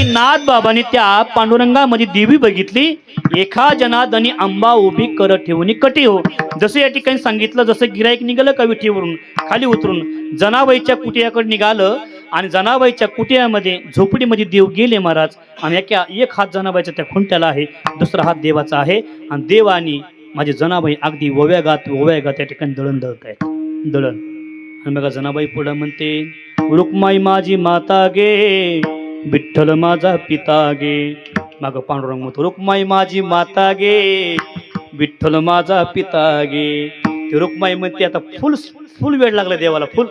की नाथ बाबांनी त्या पांडुरंगामध्ये देवी बघितली, एका जनादनी अंबा उभी कर ठेवून कटी हो. जसं या ठिकाणी सांगितलं, जसं गिराईक निघालं का विठीवरून खाली उतरून जनाबाईच्या कुटियाकडे निघालं आणि जनाबाईच्या कुटियामध्ये झोपडीमध्ये देव गेले महाराज. आणि एक हात जनाबाईचा त्या खुंट्याला आहे, दुसरा हात देवाचा आहे. आणि देवानी माझी जनाबाई अगदी ओव्यागात त्या ठिकाणी दळण दळत आहेत, दळण. आणि बघा जनाबाई पुढे म्हणते, रुक्माई माझी माता गे, विठ्ठल माझा पिता गे. माग पांडुरंग म्हणतो, रुक्माई माझी माता गे, विठ्ठल माझा पिता गे. ते रुक्माई म्हणते, आता फुल फुल वेळ लागला देवाला, फुल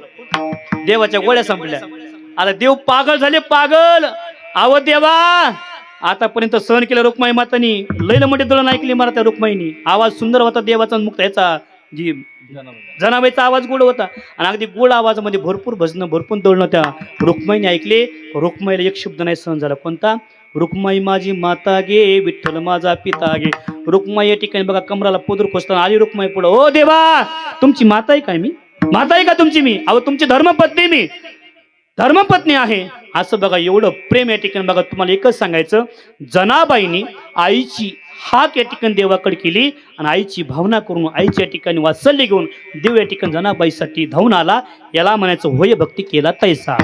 देवाच्या गोळ्या संपल्या. आता देव पागल झाले, पागल. आव देवा, आतापर्यंत सहन केलं रुक्माई मातानी, लैल मोठे दळण ऐकली मला त्या रुक्माईनी. आवाज सुंदर होता देवाचा, मुक्त ह्याचा जी जनाबाईचा आवाज गोड होता. आणि अगदी गोड आवाजामध्ये भरपूर भजनं, भरपूर दळणं त्या रुक्माईने ऐकले. रुक्माईला एक शब्द नाही सहन झाला, कोणता? रुक्माई माझी माता गे, विठ्ठल माझा पिता गे. रुक्माई या ठिकाणी बघा कमराला पोदर खोसताना आली रुक्माई पुढं, ओ देवा, तुमची माता आहे काय मी? माता आहे का तुमची मी? अहो तुमची धर्मपत्नी मी, धर्मपत्नी आहे. असं बघा एवढं प्रेम या ठिकाणी. बघा तुम्हाला एकच सांगायचं, जनाबाईनी आईची हाक या ठिकाणी देवाकडे केली आणि आईची भावना करून आईच्या ठिकाणी वात्सल्य घेऊन देव या ठिकाणी जनाबाईसाठी धावून आला. याला म्हणायचं होय भक्ती केला तैसा.